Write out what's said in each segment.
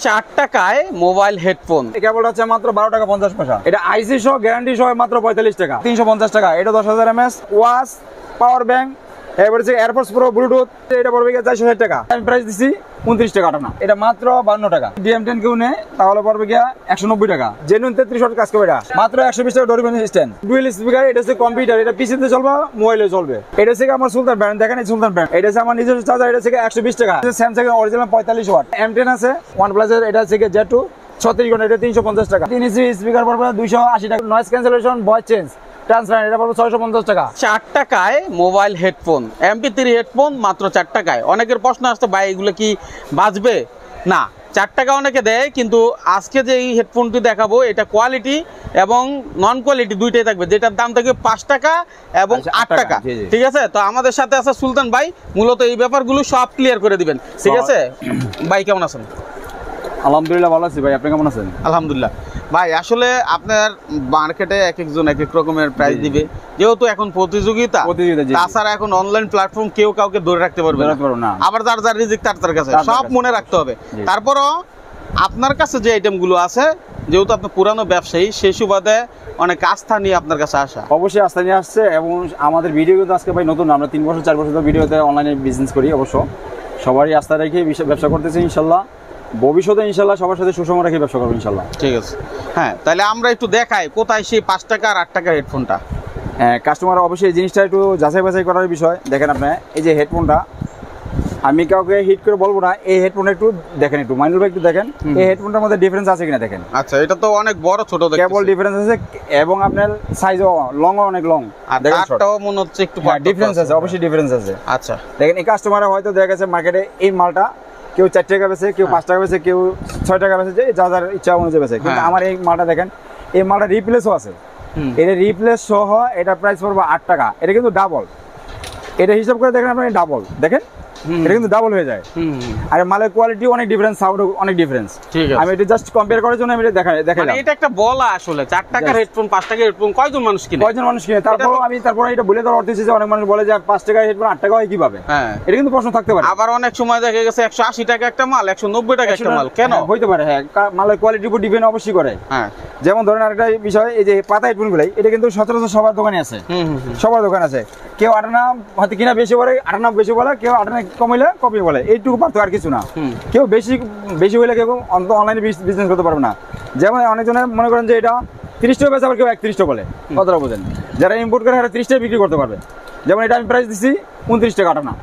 4 টাকায় mobile headphone. এই কেবলটা হচ্ছে মাত্র 12 টাকা 50 পয়সা। এটা আইসি সহ গ্যারান্টি সহ মাত্র 45 টাকা, 350 টাকা। এটা 10,000 mAh ওয়াচ, পাওয়ার ব্যাংক, এবারে হচ্ছে এয়ারপডস প্রো ব্লুটুথ। এটা পড়বে 460 টাকা। আমি প্রাইস দিছি 29 টাকা না, এটা মাত্র 52 টাকা। DM10 কেউ নেয় তাহলে পড়বে গিয়া 190 টাকা। জেনুইন 33 ওয়াট কাজ করবে, এটা মাত্র 120 টাকা। ডোরিবন স্ট্যান্ড, ডুয়েল স্পিকার। এটা হচ্ছে কম্পিউটার, এটা পিসিতে চলবে, মোবাইলে চলবে। এটা হচ্ছে আমার সুলতান ব্র্যান্ড, দেখেন এই সুলতান ব্র্যান্ড। এটা হচ্ছে আমার নিজস্ব চার্জার, এটা হচ্ছে 120 টাকা। স্যামসাং এর অরিজিনাল 45 ওয়াট। M10 আছে, OnePlus এর এটা হচ্ছে Z2 36 ঘন্টা, এটা 350 টাকা। 3 ইঞ্চি স্পিকার পড়বে 280 টাকা। Noise cancellation, voice change, transparent, এটা পড়বে 650 টাকা। 4 টাকায় মোবাইল হেডফোন, MP3 হেডফোন মাত্র 4 টাকায়। অনেকের প্রশ্ন আসছে, ভাই এগুলো কি বাজবে না? 4 টাকা অনেকে দেয়, কিন্তু আজকে যে এই হেডফোনটি দেখাবো এটা কোয়ালিটি এবং নন কোয়ালিটি দুইটাই থাকবে, যেটার দাম থাকবে 5 টাকা এবং 8 টাকা। ঠিক আছে, তো আমাদের সাথে আছে সুলতান ভাই, মূলত এই ব্যাপারগুলো সব ক্লিয়ার করে দিবেন। ঠিক আছে ভাই, কেমন আছেন? আলহামদুলিল্লাহ ভালো আছি ভাই, আপনি কেমন আছেন? আলহামদুলিল্লাহ ভাই। আসলে আপনার মার্কেটে এক একজন এক এক রকমের প্রাইস দিবে, যেহেতু এখন প্রতিযোগিতা। তাছাড়া এখন অনলাইন প্ল্যাটফর্ম, কেউ কাউকে ধরে রাখতে পারবে না। আবার যার যার রিজিক তার কাছে, সব মনে রাখতে হবে। তারপরও আপনার কাছে যে আইটেমগুলো আছে, যেহেতু আপনি পুরানো ব্যবসায়ী, সেই সুবাদে অনেক আস্থা নিয়ে আপনার কাছে আসা। অবশ্যই আস্থা নিয়ে আসছে, এবং আমাদের ভিডিও কিন্তু আজকে ভাই নতুন, আমরা 3 বছর 4 বছর ধরে ভিডিওতে অনলাইনে বিজনেস করি। অবশ্য সবারই আস্থা রেখে ব্যবসা করতেছি, ইনশাল্লাহ ভবিষ্যতে ইনশাল্লাহ সবার সাথে সুষম রেখে ব্যবসা করবো ইনশাল্লাহ। ঠিক আছে, হ্যাঁ, তাহলে আমরা একটু দেখাই কোথায় সেই 5 টাকা আর 8 টাকার হেডফোনটা। হ্যাঁ, কাস্টমার অবশ্যই এই জিনিসটা একটু যাচাই বাছাই করার বিষয়। দেখেন আপনি এই যে হেডফোনটা, আমি কাউকে হিট করে বলবো না, এই হেডফোনটা একটু দেখেন, একটু মাইনুল ভাই একটু দেখেন এই হেডফোনটার মধ্যে ডিফারেন্স আছে কিনা দেখেন। আচ্ছা, এটা তো অনেক বড় ছোট কেবল ডিফারেন্স আছে, এবং আপনার সাইজও লং, অনেক লং। আর তারটাও মনে হচ্ছে একটু ডিফারেন্স আছে, অবশ্যই ডিফারেন্স আছে। আচ্ছা, দেখেন এই কাস্টমার হয়তো দেখা গেছে মার্কেটে এই মালটা কেউ 4 টাকা বেছে, কেউ 5 টাকা বেছে, কেউ 6 টাকা বেছে, যে যা যার ইচ্ছা অনুযায়ী বেছে। কিন্তু আমার এই মালটা দেখেন, এই মালটা রিপ্লেসও আছে। এটা রিপ্লেস সহ এটা প্রাইস পড়বে 8 টাকা। এটা কিন্তু ডাবল, এটা হিসাব করে দেখেন আপনি, ডাবল দেখেন, এটা কিন্তু ডাবল হয়ে যায়। আর মালের কোয়ালিটি অনেক ডিফারেন্স, সাউন্ড অনেক ডিফারেন্স। আমি এটা জাস্ট কম্পেয়ার করার জন্য আমি এটা দেখাই। মানে এটা একটা বলা আসলে 4 টাকার হেডফোন 5 টাকার হেডফোন কয়জন মানুষ কিনে? তারপর এটা বলে দেওয়ার অর্থ হচ্ছে যে অনেক মানুষ বলে যে 5 টাকার হেডফোন 8 টাকা হয় কিভাবে। এটা কিন্তু প্রশ্ন থাকতে পারে। আবার অনেক সময় দেখা গেছে 180 টাকা একটা মাল 190 টাকা একটা মাল, কেন হইতে পারে? হ্যাঁ, মালের কোয়ালিটির উপর ডিপেন্ড অবশ্যই করে। হ্যাঁ, যেমন ধরেন আরেকটা বিষয়, এই যে পাতা হেডফোন গুলাই, এটা কিন্তু সচরাচর সবার দোকানে আছে, সবার দোকানে আছে। কেউ 8 আনা হয়তো কিনা বেশি বলে, 8 আনা বেশি বলে, কেউ 8 আনা কম হইলে কপি বলে, এইটুকু পার্থক্য, আর কিছু না। কেউ বেশি হইলে কেউ অনলাইনে বিজনেস করতে পারবে না। যেমন অনেকজনে মনে করেন যে এটা 30 টাকা বেচে, আবার কেউ 31 টাকা বলে, কতটা বোঝেন? যারা ইম্পোর্ট করে 30 টাকা বিক্রি করতে পারবে। যেমন এটা আমি প্রাইস দিচ্ছি 29 টাকা 8 আনা,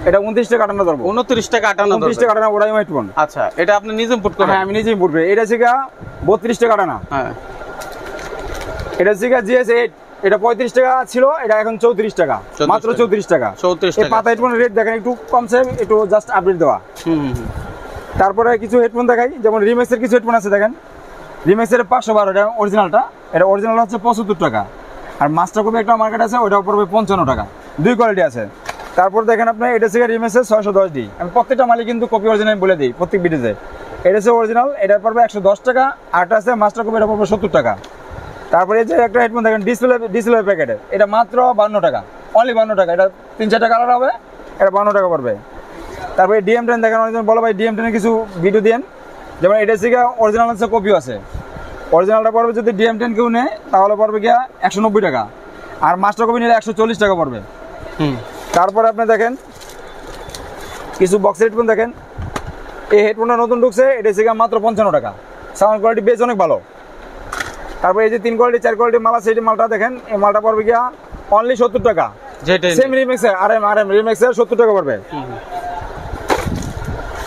এটা 29 টাকা 8 আনা ধরবো, 29 টাকা 8 আনা, 29 টাকা 8 আনা ওরাই হেডফোন। আচ্ছা, এটা আপনি নিজে ইম্পোর্ট করেন? হ্যাঁ, আমি নিজে ইম্পোর্ট করি। এটা হচ্ছে 32 টাকা 8 আনা। হ্যাঁ, এটা হচ্ছে GS8, এটা 35 টাকা ছিল, এটা এখন 34 টাকা, মাত্র 34 টাকা। এই পাতা হেডফোনের রেট দেখেন একটু কমছে, একটু জাস্ট আপডেট দেওয়া। তারপরে কিছু হেডফোন দেখাই, যেমন রিমেক্সের কিছু হেডফোন আছে দেখেন। রিমেক্সের 512, এটা অরিজিনালটা, এটা অরিজিনাল হচ্ছে 75 টাকা। আর মাস্টার কপি একটা মার্কেট আছে, ওইটা পড়বে 55 টাকা। দুই কোয়ালিটি আছে। তারপর দেখেন আপনি এটা হচ্ছে রিমেক্সের 610D। আমি প্রত্যেকটা মালিক কিন্তু কপি অরিজিনাল বলে দিই প্রত্যেক ভিডিওতে। এটা হচ্ছে অরিজিনাল, এটা পড়বে 110 টাকা। আরটা আছে মাস্টার কপি, এটা পড়বে 70 টাকা। তারপরে এই যে একটা হেডফোন দেখেন ডিসপ্লে প্যাকেটের, এটা মাত্র 52 টাকা, অনলি 52 টাকা। এটা 3-4টা কালার হবে, এটা 52 টাকা পড়বে। তারপরে DM10 দেখেন, অনেকজন বলো ভাই DM10 এর কিছু ভিডিও দেন। যেমন এটা হচ্ছে অরিজিনাল আছে, কপিও আছে। অরিজিনালটা পড়বে যদি DM10 কেউ নেয় তাহলে পড়বে গিয়া 190 টাকা, আর মাস্টার কপি নিলে 140 টাকা পড়বে। তারপরে আপনি দেখেন কিছু বক্স হেডফোন দেখেন, এই হেডফোনটা নতুন ঢুকছে, এটা হচ্ছে মাত্র 55 টাকা। সাউন্ড কোয়ালিটি বেশ অনেক ভালো। তারপরে এই যে 3 কোয়ালিটি 4 কোয়ালিটি মাল আছে, এই মালটা দেখেন, এই মালটা পড়বে গিয়া অনলি 70 টাকা। সেম রিমেক্সের RM রিমেক্সের 70 টাকা পড়বে।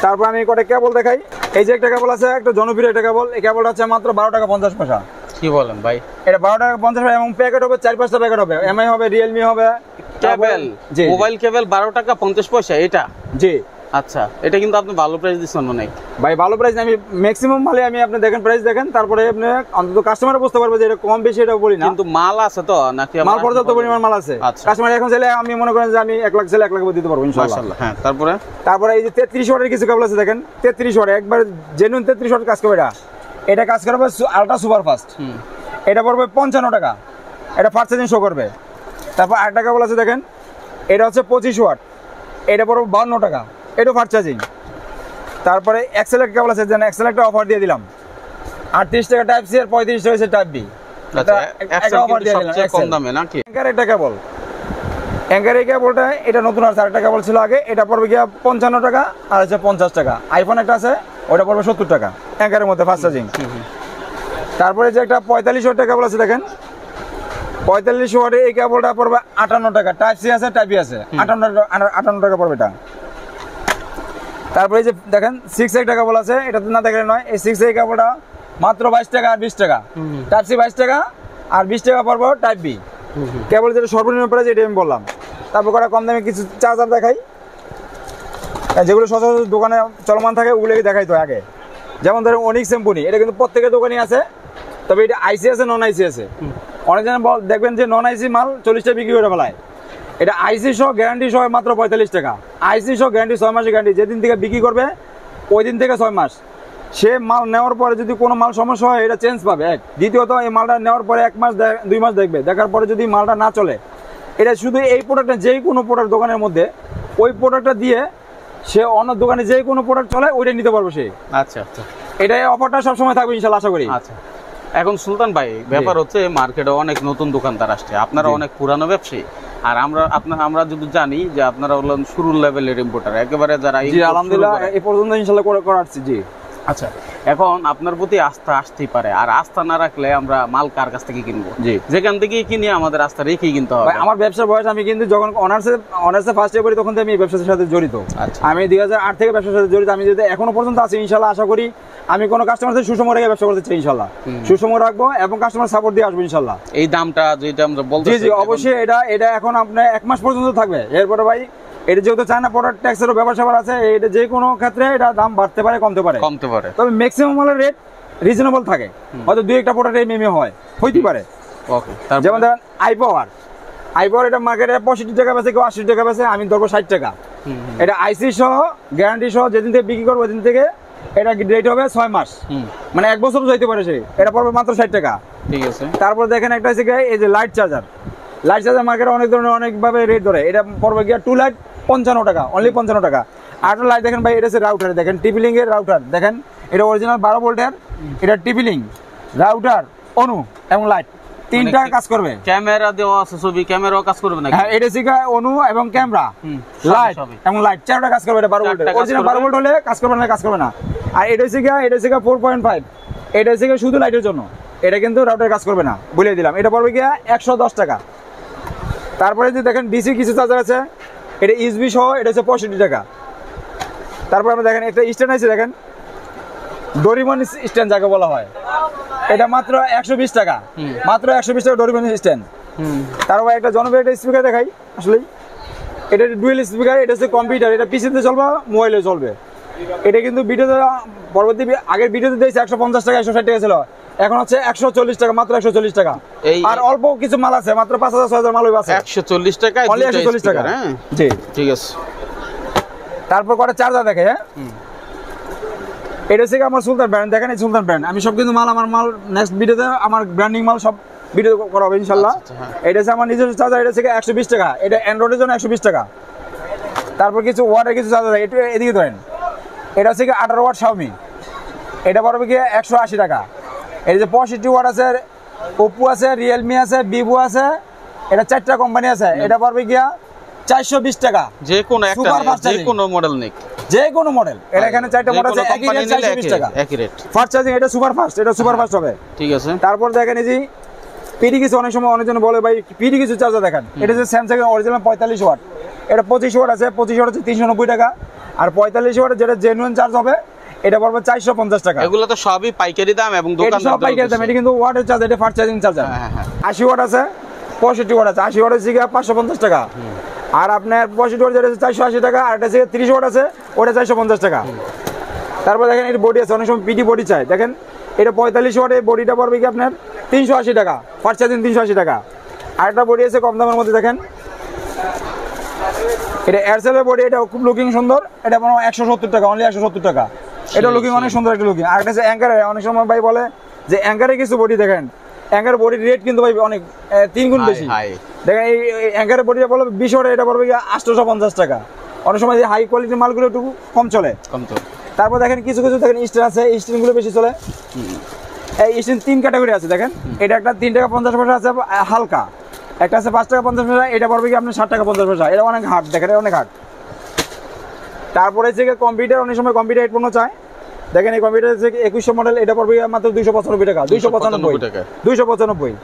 তারপর আমি কটা কেবল দেখাই। এই যে একটা কেবল আছে, একটা জনপ্রিয় একটা কেবল, এই কেবলটা হচ্ছে মাত্র 12 টাকা 50 পয়সা। কি বলেন ভাই? এটা 12 টাকা 50 পয়সা, এবং প্যাকেট হবে 4-5টা প্যাকেট হবে, MI হবে, রিয়েলমি হবে। কেবল, মোবাইল কেবল 12 টাকা 50 পয়সা, এটা? জি। আচ্ছা, এটা কিন্তু আপনি ভালো প্রাইস দিচ্ছেন অনেক ভাই। ভালো প্রাইস আমি ম্যাক্সিমাম মালে আপনি দেখেন প্রাইস দেখেন, তারপরে আপনি অন্তত কাস্টমার বুঝতে পারবে যে এটা কম বেশি, এটা বলি না। কিন্তু মাল আছে তো নাকি? মাল পর্যাপ্ত পরিমাণ মাল আছে। কাস্টমার এখন চাইলে আমি মনে করেন যে আমি 1 লাখ চাইলে 1 লাখ দিতে পারবো ইনশাআল্লাহ। হ্যাঁ, তারপরে এই যে 33 ওয়াটের কিছু কেবল আছে দেখেন, 33 ওয়াট, একবার জেনুইন 33 ওয়াট কাজ করবে। এটা কাজ করবে আলট্রা সুপার ফাস্ট, এটা পড়বে 55 টাকা। এটা ফাস্ট চার্জিং শো করবে। তারপর আরেকটা কেবল আছে দেখেন, এটা হচ্ছে 25 ওয়াট, এটা পড়বে 52 টাকা, এটা ফাস্ট চার্জিং। তারপরে এক্সেল একটা কেবল আছে, যেন এক্সেল একটা অফার দিয়ে দিলাম, 38 টাকা টাইপ সি আর 35 টাকা হচ্ছে টাইপ বি। আচ্ছা, একটা অফার দিয়ে দিলাম সবচেয়ে কম দামে নাকি? অ্যাঙ্কার একটা কেবল, অ্যাঙ্কার এই কেবলটা এটা নতুন আছে, আরেকটা কেবল ছিল আগে, এটা পড়বে গিয়া 55 টাকা আর হচ্ছে 50 টাকা। আইফোন একটা আছে, ওটা পড়বে 70 টাকা অ্যাঙ্কারের মধ্যে ফাস্ট চার্জিং। তারপরে যে একটা 45 ওয়াটের কেবল আছে দেখেন, 45 ওয়াটের এই কেবলটা পড়বে 58 টাকা, টাইপ সি আছে টাইপ বি আছে, 58 টাকা পড়বে এটা। তারপরে যে দেখেন 6 একটা কেবল আছে, এটা তো না দেখলে নয়, এই 6 এই কেবলটা মাত্র 22 টাকা আর 20 টাকা, টাইপ সি 22 টাকা আর 20 টাকা পড়বে টাইপ বি। কেবল যেটা সর্বনিম্ন প্রাইস এটা আমি বললাম। তারপর কটা কম দামে কিছু চার্জার দেখাই, যেগুলো সচরাচর দোকানে চলমান থাকে ওগুলোকে দেখাই তো আগে। যেমন ধরেন অনিক শ্যাম্পুনি, এটা কিন্তু প্রত্যেকের দোকানই আছে, তবে এটা আইসি আছে নন আইসি আছে। অনেকজন দেখবেন যে নন আইসি মাল 40 টাকা বিক্রি করে ফেলায়, এটা আইসি সহ গ্যারান্টি সহ মাত্র 45 টাকা। আইসি সহ গ্যারান্টি 6 মাসের গ্যারান্টি, যেদিন থেকে বিক্রি করবে ওই দিন থেকে 6 মাস। সে মাল নেওয়ার পরে যদি কোনো মাল সমস্যা হয় এটা চেঞ্জ পাবে এক। দ্বিতীয়ত এই মালটা নেওয়ার পরে 1 মাস 2 মাস দেখবে, দেখার পরে যদি মালটা না চলে, এটা শুধু এই প্রোডাক্টটা যেই কোনো প্রোডাক্ট দোকানের মধ্যে ওই প্রোডাক্টটা দিয়ে সে অন্য দোকানে যেই কোনো প্রোডাক্ট চলে ওইটা নিতে পারবে সে। আচ্ছা আচ্ছা, এটা অফারটা সবসময় থাকবে ইনশাল্লাহ, আশা করি। আচ্ছা, এখন সুলতান ভাই ব্যাপার হচ্ছে মার্কেটে অনেক নতুন দোকানদার আসছে, আপনারা অনেক পুরানো ব্যবসায়ী, আর আমরা যদি জানি যে আপনারা হলেন শুরুর লেভেলের ইম্পোর্টার একেবারে, যারা আলহামদুলিল্লাহ এই পর্যন্ত ইনশাল্লাহ করে আসছি। জি আচ্ছা, এখন আপনার প্রতি আস্থা আসতেই পারে, আর আস্থা না রাখলে আমরা মাল কার কাছ থেকে কিনবো? জি, যেখান থেকে কিনি আমাদের আস্থা রেখেই কিনতে হবে। আমার ব্যবসার বয়স, আমি কিন্তু যখন অনার্সে ফার্স্ট ইয়ার করি তখন থেকে আমি ব্যবসার সাথে জড়িত। আমি 2008 থেকে ব্যবসার সাথে জড়িত। আমি যদি এখনো পর্যন্ত আছি ইনশাল্লাহ, আশা করি আমি কোনো কাস্টমার সাথে সুষম রেখে ব্যবসা করতে চাই ইনশাল্লাহ। সুষম রাখবো এবং কাস্টমার সাপোর্ট দিয়ে আসবো ইনশাল্লাহ। এই দামটা যেটা আমরা বলতে, জি জি অবশ্যই, এটা এখন আপনার 1 মাস পর্যন্ত থাকবে। এরপরে ভাই এটা যেহেতু চায়না প্রোডাক্ট, ট্যাক্সেরও ব্যাপার স্যাপার আছে, এটা যে কোনো ক্ষেত্রে এটা দাম বাড়তে পারে কমতে পারে, তবে ম্যাক্সিমাম মালের রেট রিজনেবল থাকে। হয়তো 2-1টা প্রোডাক্ট এমএমএ হইতে পারে। ওকে, যেমন ধরেন আইপাওয়ার এটা মার্কেটে 65 টাকা বেচে, কেউ 80 টাকা বেচে, আমি ধরবো 60 টাকা। এটা আইসি সহ গ্যারান্টি সহ যেদিন থেকে বিক্রি করবো ওই দিন থেকে এটা রেট হবে 6 মাস, মানে 1 বছর যাইতে পারে সে, এটা পড়বে মাত্র 60 টাকা। ঠিক আছে। তারপর দেখেন একটা আছে এই যে লাইট চার্জার মার্কেটে অনেক ধরনের অনেকভাবে রেট ধরে, এটা পড়বে গিয়া 2 লাইট 55 টাকা, অনলি 55 টাকা। আর লাইট দেখেন ভাই, এটা হচ্ছে রাউটার, দেখেন টিপিলিং এর রাউটার, দেখেন এটা অরিজিনাল 12 ভোল্টের, এটা টিপিলিং রাউটার, অনু এবং লাইট তিনটা কাজ করবে। ক্যামেরা দেওয়া আছে, ছবি ক্যামেরাও কাজ করবে না? হ্যাঁ, এটা শিখা অনু এবং ক্যামেরা, লাইট এবং লাইট চারটা কাজ করবে। এটা 12 ভোল্টের, অরিজিনাল 12 ভোল্ট হলে কাজ করবে না, কাজ করবে না। আর এটা শিখা 4.5, এটা শিখা শুধু লাইটের জন্য, এটা কিন্তু রাউটার কাজ করবে না, বলে দিলাম। এটা পড়বে গিয়া 110 টাকা। তারপরে যে দেখেন ডিসি কিছু চার্জার আছে, এটা ইউএসবি সহ, এটা হচ্ছে 65 টাকা। তারপর আমরা দেখেন একটা স্ট্যান্ড আছে, দেখেন ডোরিমন স্ট্যান্ড যাকে বলা হয়, এটা মাত্র 120 টাকা, মাত্র 120 টাকা ডোরিমন স্ট্যান্ড। তারপর একটা জনপ্রিয় একটা স্পিকার দেখাই, আসলে এটা ডুয়েল স্পিকার, এটা হচ্ছে কম্পিউটার, এটা পিসিতে চলবে, মোবাইলে চলবে। এটা কিন্তু ভিডিওতে পরবর্তী আগের ভিডিওতে দিয়েছে 150 টাকা, 160 টাকা ছিল, এখন হচ্ছে 140 টাকা, মাত্র 140 টাকা। আর অল্প কিছু মাল আছে, মাত্র 5000-6000 মাল আছে, 140 টাকা, অনলি 140 টাকা। জি ঠিক আছে। তারপর কটা চার্জার দেখে, হ্যাঁ এটা হচ্ছে আমার সুলতান ব্র্যান্ড, দেখেন এই সুলতান ব্র্যান্ড। আমি সব কিন্তু আমার মাল নেক্সট ভিডিওতে আমার ব্র্যান্ডিং মাল সব ভিডিও করা হবে ইনশাল্লাহ। এটা হচ্ছে আমার নিজস্ব চার্জার, এটা হচ্ছে 120 টাকা, এটা অ্যান্ড্রয়েডের জন্য 120 টাকা। তারপর কিছু ওয়াটের কিছু চার্জার, একটু এদিকে ধরেন, এটা হচ্ছে 18 ওয়াট শাওমি, এটা পড়বে কি 180 টাকা। এটা যে 65 ওয়াট আছে, ওপো আছে, রিয়েলমি আছে, ভিভো আছে, এটা 4টা কোম্পানি আছে, এটা পড়বে গিয়া 420 টাকা। যে কোনো একটা, যে কোনো মডেল নেই, যে কোনো মডেল, এটা এখানে 4টা মডেল আছে, একই রেট 420 টাকা, একই রেট। ফাস্ট চার্জিং, এটা সুপার ফাস্ট, এটা সুপার ফাস্ট হবে। ঠিক আছে। তারপর দেখেন এই যে পিডি কিছু, অনেক সময় অনেকজন বলে ভাই পিডি কিছু চার্জার দেখেন, এটা যে স্যামসাং এর অরিজিনাল 45 ওয়াট, এটা 25 ওয়াট আছে, 25 ওয়াট হচ্ছে 390 টাকা। আর 45 ওয়াট যেটা জেনুইন চার্জ হবে, এটা পড়বে 450 টাকা। এগুলো তো সবই পাইকারি দাম এবং দোকানদার সব পাইকারি দাম, এটা কিন্তু ওয়াটের চার্জ, এটা ফাস্ট চার্জিং চার্জার। 80 ওয়াট আছে, 65 ওয়াট আছে, 80 ওয়াট হচ্ছে 550 টাকা। আর আপনার 65 ওয়াট যেটা 480 টাকা, আর এটা 30 ওয়াট আছে, ওটা 450 টাকা। তারপর দেখেন এর বডি আছে, অনেক সময় পিডি বডি চাই, দেখেন এটা 45 ওয়াট, এই বডিটা পড়বে কি আপনার 380 টাকা, ফাস্ট চার্জিং 380 টাকা। আর একটা বডি আছে কম দামের মধ্যে, দেখেন এটা এয়ারসেলের বডি, এটা খুব লুকিং সুন্দর, এটা পড়বে 170 টাকা, অনলি 170 টাকা। এটা লুকিং অনেক সুন্দর একটা লুকিং। আর একটা আছে অ্যাঙ্কারে, অনেক সময় ভাই বলে যে অ্যাঙ্কারে কিছু বডি দেখেন, অ্যাঙ্কার বডির রেট কিন্তু ভাই অনেক 3 গুণ বেশি। দেখেন এই অ্যাঙ্কারের বডিটা বলে 20 ওয়াট, এটা পড়বে 850 টাকা। অনেক সময় যে হাই কোয়ালিটির মালগুলো একটু কম চলে, তারপর দেখেন কিছু কিছু দেখেন স্ট্যান্ড আছে, স্ট্যান্ডগুলো বেশি চলে। এই স্ট্যান্ড 3 ক্যাটাগরি আছে দেখেন, এটা একটা 3 টাকা 50 পয়সা আছে হালকা, একটা আছে 5 টাকা 50 পয়সা, এটা পড়বে কি আপনার 60 টাকা 50 পয়সা, এটা অনেক হার্ড দেখেন, এটা অনেক হার্ড। তারপরে হচ্ছে কম্পিউটার, অনেক সময় কম্পিউটার হেডফোনও চায়, দেখেন এই কম্পিউটার হচ্ছে 2100 মডেল, এটা পড়বে মাত্র 295 টাকা, 295।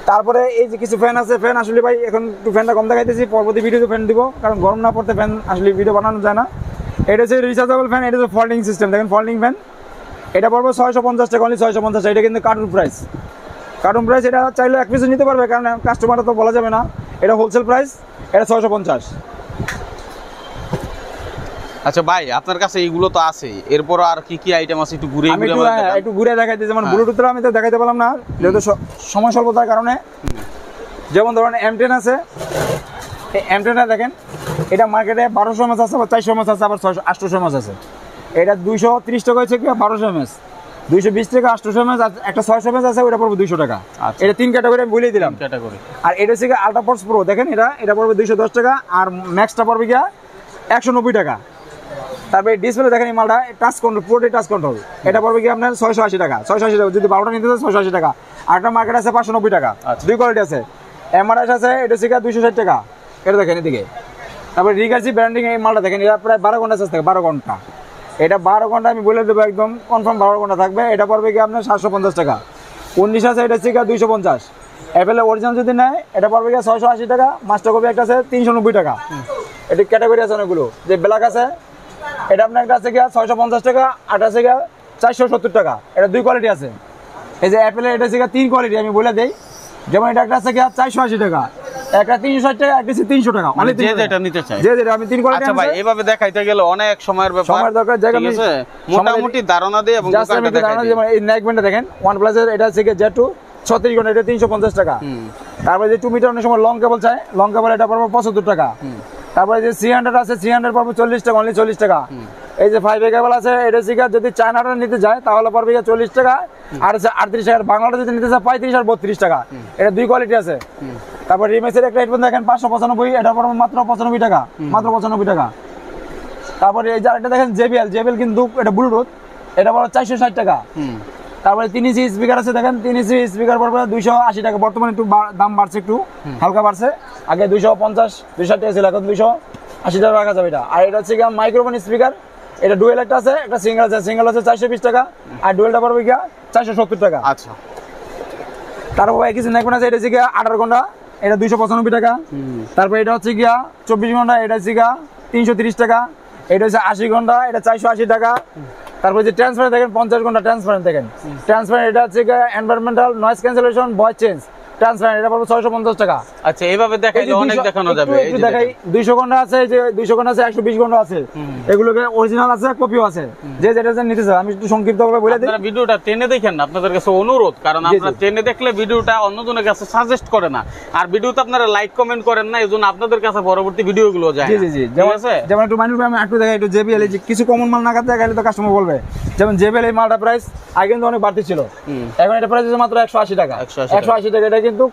তারপরে এই যে কিছু ফ্যান আছে, ফ্যান আসলে ভাই এখন একটু ফ্যানটা কম দেখাইতেছি, পরবর্তী ভিডিওতে ফ্যান দিব, কারণ গরম না পড়তে ফ্যান আসলে ভিডিও বানানো যায় না। এটা হচ্ছে রিচার্জেবল ফ্যান, এটা হচ্ছে ফোল্ডিং সিস্টেম, দেখেন ফোল্ডিং ফ্যান, এটা পড়বে 650 টাকা, অনলি 650 টাকা। এটা কিন্তু কার্টুন প্রাইস, এটা চাইলে এক পিসে নিতে পারবে, কারণ কাস্টমাররা তো বলা যাবে না, এটা হোলসেল প্রাইস, এটা 650। আচ্ছা ভাই, আপনার কাছে এইগুলো তো আছে, এরপর আর কি কি আইটেম আছে একটু ঘুরে একটু ঘুরে দেখাইতে, যেমন ব্লুটুথ আমি তো দেখাইতে পারলাম না যেহেতু সময় স্বল্পতার কারণে। যেমন ধরেন M10 আছে, এই M10 দেখেন, এটা মার্কেটে 1200 mAh আছে, আবার 400 mAh আছে, আবার 800 mAh আছে। এটা 230 টাকা হচ্ছে কি 1200 mAh, 220 টাকা 800 mAh, একটা 600 mAh আছে, ওটা পড়বে 200 টাকা। এটা 3 ক্যাটাগরি আমি বলেই দিলাম। আর এটা হচ্ছে আলট্রা ফোর্স প্রো, দেখেন এটা পড়বে 210 টাকা, আর ম্যাক্সটা পড়বে গিয়া 190 টাকা। তারপরে ডিসপ্লে দেখেন, এই মালটা টাচ কন্ট্রোল, পুরোটাই টাচ কন্ট্রোল, এটা পড়বে কি আপনার 680 টাকা, 680 টাকা যদি 12টা নিতে চান 680 টাকা। আর একটা মার্কেট আছে 590 টাকা, দুই কোয়ালিটি আছে। এমআরএস আছে, এটা হচ্ছে 260 টাকা, এটা দেখেন এদিকে। তারপরে রিগার্সি ব্র্যান্ডিং, এই মালটা দেখেন, এটা প্রায় 12 ঘন্টা চার্জ থাকে, 12 ঘন্টা। এটা 12 ঘন্টা আমি বলে দেবো একদম কনফার্ম 12 ঘন্টা থাকবে। এটা পড়বে কি আপনার 750 টাকা। 19 আছে, এটা হচ্ছে 250। অ্যাপেলের অরিজিনাল যদি নেয় এটা পড়বে কি 680 টাকা, মাস্টার কপি একটা আছে 390 টাকা। এটা ক্যাটাগরি আছে অনেকগুলো, যে ব্ল্যাক আছে, এটা আপনার একটা আছে গিয়া 650 টাকা, আর আছে গিয়া 470 টাকা। এটা দুই কোয়ালিটি আছে। এই যে অ্যাপেলের এটা আছে গিয়া 3 কোয়ালিটি আমি বলে দেই, যেমন এটা একটা আছে গিয়া 480 টাকা, একটা 360 টাকা, একটা 300 টাকা। মানে যে যেটা নিতে চাই, যে যেটা আমি 3 কোয়ালিটি। আচ্ছা ভাই, এভাবে দেখাইতে গেলে অনেক সময়ের ব্যাপার, সময় দরকার, জায়গা ঠিক আছে, মোটামুটি ধারণা দেই এবং দোকানটা দেখাই দিই। যেমন এই নেক ব্যান্ডটা দেখেন, OnePlus এর এটা আছে গিয়া Z2 36 ঘন্টা, এটা 350 টাকা। তারপরে যে 2 মিটার অনেক সময় লং কেবল চাই, লং কেবল এটা পড়বে 75 টাকা। তারপরে যে 300 আছে, 300 পড়বে 40 টাকা, অনলি 40 টাকা। এই যে 5A কেবল আছে, এটা হচ্ছে যদি চায়নাটা নিতে যায় তাহলে পড়বে 40 টাকা, আর হচ্ছে 38 টাকা। বাংলাটা যদি নিতে চায় 35 আর 32 টাকা। এটা দুই কোয়ালিটি আছে। তারপর রিমেক্সের একটা হেডফোন দেখেন 595, এটা পড়বে মাত্র 95 টাকা, মাত্র 95 টাকা। তারপরে এই যে আরেকটা দেখেন JBL কিন্তু এটা ব্লুটুথ, এটা পড়বে 460 টাকা। তারপরে 3 ইঞ্চি স্পিকার আছে, দেখেন 3 ইঞ্চি স্পিকার পড়বে 280 টাকা। বর্তমানে একটু দাম বাড়ছে, একটু হালকা বাড়ছে, আগে 250 260 টাকা ছিল, এখন 280 টাকা রাখা যাবে এটা। আর এটা হচ্ছে গিয়া মাইক্রোফোন স্পিকার, এটা ডুয়েল একটা আছে, একটা সিঙ্গেল আছে। সিঙ্গেল আছে 420 টাকা, আর ডুয়েলটা পড়বে গিয়া 470 টাকা। আচ্ছা, তারপর কিছু নেকবেন আছে, এটা হচ্ছে গিয়া 18 ঘন্টা, এটা 295 টাকা। তারপর এটা হচ্ছে গিয়া 24 ঘন্টা, এটা হচ্ছে গিয়া 330 টাকা। এটা হচ্ছে 80 ঘন্টা, এটা 480 টাকা। তারপর যে ট্রান্সপারেন্ট দেখেন 50 ঘন্টা ট্রান্সপারেন্ট দেখেন, ট্রান্সপারেন্ট এটা হচ্ছে environmental noise cancellation voice change transparent, এটা পড়বে 650 টাকা। আচ্ছা, এইভাবে দেখাইলে অনেক দেখানো যাবে। এই যে দেখাই 200 ঘন্টা আছে, এই যে 200 ঘন্টা আছে, 120 ঘন্টা আছে, এগুলোকে অরিজিনাল আছে, কপিও আছে, যে যেটা নিতে চাই। আমি একটু সংক্ষিপ্তভাবে বলে দিই, আপনারা ভিডিওটা টেনে দেখেন, আপনাদের কাছে অনুরোধ, কারণ আপনারা টেনে দেখলে ভিডিওটা অন্যজনের কাছে সাজেস্ট করে না, আর ভিডিওতে আপনারা লাইক কমেন্ট করেন না, এজন্য আপনাদের কাছে পরবর্তী ভিডিওগুলো যায়। জি জি, যেমন আছে, যেমন একটু মাইনুর আমি একটু দেখাই, একটু JBL এই যে কিছু কমন মাল না কাটতে গেলে তো কাস্টমার বলবে। যেমন JBL এই মালটা প্রাইস আগে কিন্তু অনেক বাড়তি ছিল, এখন এটা প্রাইস আছে মাত্র 180 টাকা। 180 টাকা, এটা কিন্তু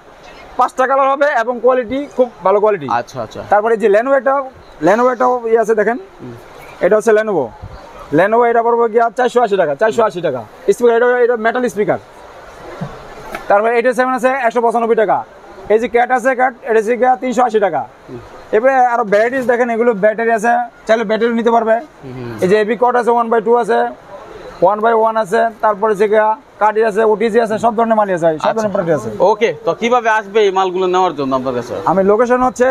5টা কালার হবে এবং কোয়ালিটি খুব ভালো কোয়ালিটি। আচ্ছা আচ্ছা। তারপরে যে Lenovo একটা ইয়ে আছে দেখেন, এটা হচ্ছে Lenovo, এটা পড়বে গিয়া 480 টাকা, 480 টাকা। স্পিকার এটা মেটাল স্পিকার। তারপরে 87 আছে 195 টাকা। এই যে ক্যাট আছে, এটা হচ্ছে গিয়া 380 টাকা। এবারে আরো ভ্যারাইটিস দেখেন, এগুলো ব্যাটারি আছে, চাইলে ব্যাটারি নিতে পারবে। এই যে এবি কট আছে, 1/2 আছে, 1/1 আছে, তারপরে যে কার্ড আছে, OTG আছে, সব ধরনের মাল আছে, সব ধরনের প্রোডাক্ট আছে। ওকে, তো কিভাবে আসবে এই মালগুলো নেওয়ার জন্য আপনার কাছে? আমি লোকেশন হচ্ছে,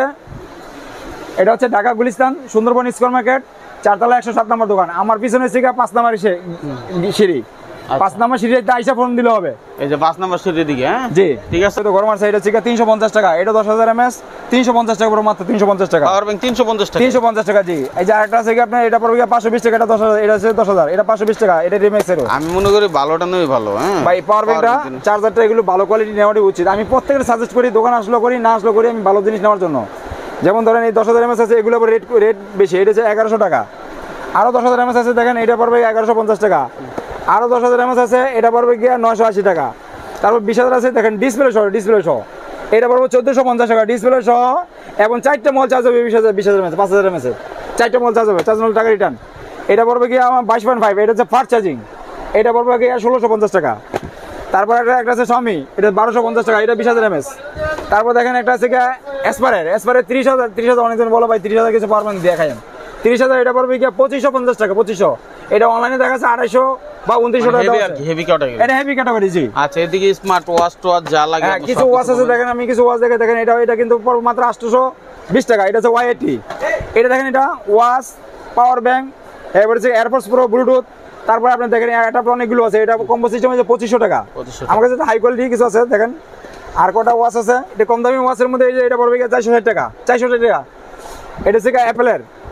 এটা হচ্ছে ঢাকা গুলিস্তান সুন্দরবন স্কয়ার মার্কেট, 4 তলা 107 নম্বর দোকান। আমার পিছনে হচ্ছে 5 নম্বর সিঁড়ি, 5 নম্বর সিঁড়িতে আইসা ফোন দিলে হবে। এই যে 5 নম্বর সিঁড়ির দিকে। হ্যাঁ জি, ঠিক আছে। তো গরম আছে, এটা হচ্ছে 350 টাকা, এটা 10,000 mAh, 350 টাকা পুরো, মাত্র 350 টাকা। পাওয়ার ব্যাংক 350 টাকা, 350 টাকা। জি, এই যে আরেকটা আছে আপনার, এটা পড়বে 520 টাকা, এটা 10,000, এটা হচ্ছে 10,000, এটা 520 টাকা। এটা রিমেক্স এর। আমি মনে করি ভালোটা নয় ভালো। হ্যাঁ ভাই, পাওয়ার ব্যাংকটা, চার্জারটা, এগুলো ভালো কোয়ালিটি নেওয়াটাই উচিত। আমি প্রত্যেকের সাজেস্ট করি, দোকান আসলো করি, না আসলো করি, আমি ভালো জিনিস নেওয়ার জন্য। যেমন ধরেন এই 10,000 mAh আছে, এগুলো রেট বেশি, এটা হচ্ছে 1100 টাকা। আরো 10,000 mAh আছে দেখেন, এটা পড়বে 1150 টাকা। আরো 10,000 mAh আছে, এটা পড়বে গিয়া 980 টাকা। তারপর 20,000 আছে দেখেন, ডিসপ্লে সহ, এটা পড়বে 1450 টাকা ডিসপ্লে সহ, এবং 4টা মল চার্জ হবে 20,000 mAh, 5,000 mAh, 4টা মল চার্জ হবে, 4 টাকা রিটার্ন। এটা পড়বে কি আমার 22.5, এটা হচ্ছে ফাস্ট চার্জিং, এটা পড়বে কি 1650 টাকা। তারপর একটা আছে Xiaomi, এটা 1250 টাকা, এটা 20,000 mAh। তারপর দেখেন একটা আছে Aspire 30,000 অনেকজন বলো ভাই 30,000 কিছু পারবেন দেখাই 30,000, এটা পড়বে কি 2550 টাকা, 2500। এটা অনলাইনে দেখা যাচ্ছে 250 বা 2900 টাকা। হেভি ক্যাটাগরি, এটা হেভি ক্যাটাগরি জি। আচ্ছা, এদিকে স্মার্ট ওয়াচ টোয়াচ যা লাগে, হ্যাঁ কিছু ওয়াচ আছে দেখেন, আমি কিছু ওয়াচ দেখেন, এটা কিন্তু মাত্র 820 টাকা। এটা হচ্ছে Y80, এটা দেখেন, এটা ওয়াচ, পাওয়ার ব্যাংক, এবারে হচ্ছে এয়ারপডস প্রো ব্লুটুথ। তারপর আপনি দেখেন এটা অনেকগুলো আছে, এটা কম্বো সিস্টেম আছে 2500 টাকা। আমার কাছে হাই কোয়ালিটি কিছু আছে দেখেন। আর কটা ওয়াচ আছে, এটা কম দামি ওয়াচের মধ্যে এই যে এটা পড়বে 460 টাকা, 460 টাকা। এটা হচ্ছে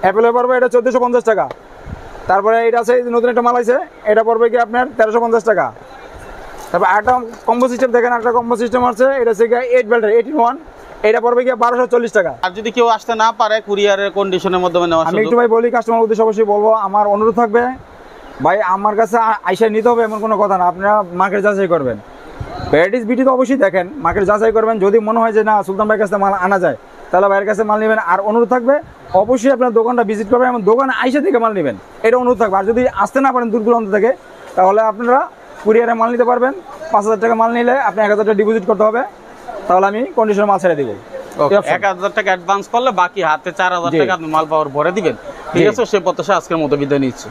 অ্যাপেলের পড়বে এটা 1450 টাকা। তারপরে এটা আছে নতুন একটা মাল আছে, এটা পড়বে কি আপনার 1350 টাকা। তারপর একটা কম্বো সিস্টেম দেখেন, একটা কম্বো সিস্টেম আছে, এটা হচ্ছে 8 বেল্টের 18-1, এটা পড়বে কি 1240 টাকা। আর যদি কেউ আসতে না পারে কুরিয়ারের কন্ডিশনের মাধ্যমে নেওয়া, আমি একটু ভাই বলি কাস্টমার উদ্দেশ্যে অবশ্যই বলবো, আমার অনুরোধ থাকবে ভাই আমার কাছে আইসা নিতে হবে এমন কোনো কথা না, আপনারা মার্কেট যাচাই করবেন। ভ্যারাইটিস বিটি তো অবশ্যই দেখেন, মার্কেট যাচাই করবেন। যদি মনে হয় যে না সুলতান ভাইয়ের কাছে মাল আনা যায়, তাহলে ভাইয়ের কাছে মাল নেবেন। আর অনুরোধ থাকবে অবশ্যই আপনার দোকানটা ভিজিট করবেন এবং দোকানে আইসা থেকে মাল নেবেন, এটা অনুরোধ থাকবে। আর যদি আসতে না পারেন দূর দূরান্ত থেকে, তাহলে আপনারা কুরিয়ারে মাল নিতে পারবেন। 5000 টাকা মাল নিলে আপনি 1000 টাকা ডিপোজিট করতে হবে, তাহলে আমি কন্ডিশনে মাল ছেড়ে দিব। 1000 টাকা অ্যাডভান্স করলে বাকি হাতে 4000 টাকা আপনি মাল পাওয়ার ভরে দিবেন। ঠিক আছে, সে প্রত্যাশা আজকের মতো বিদায় নিচ্ছি।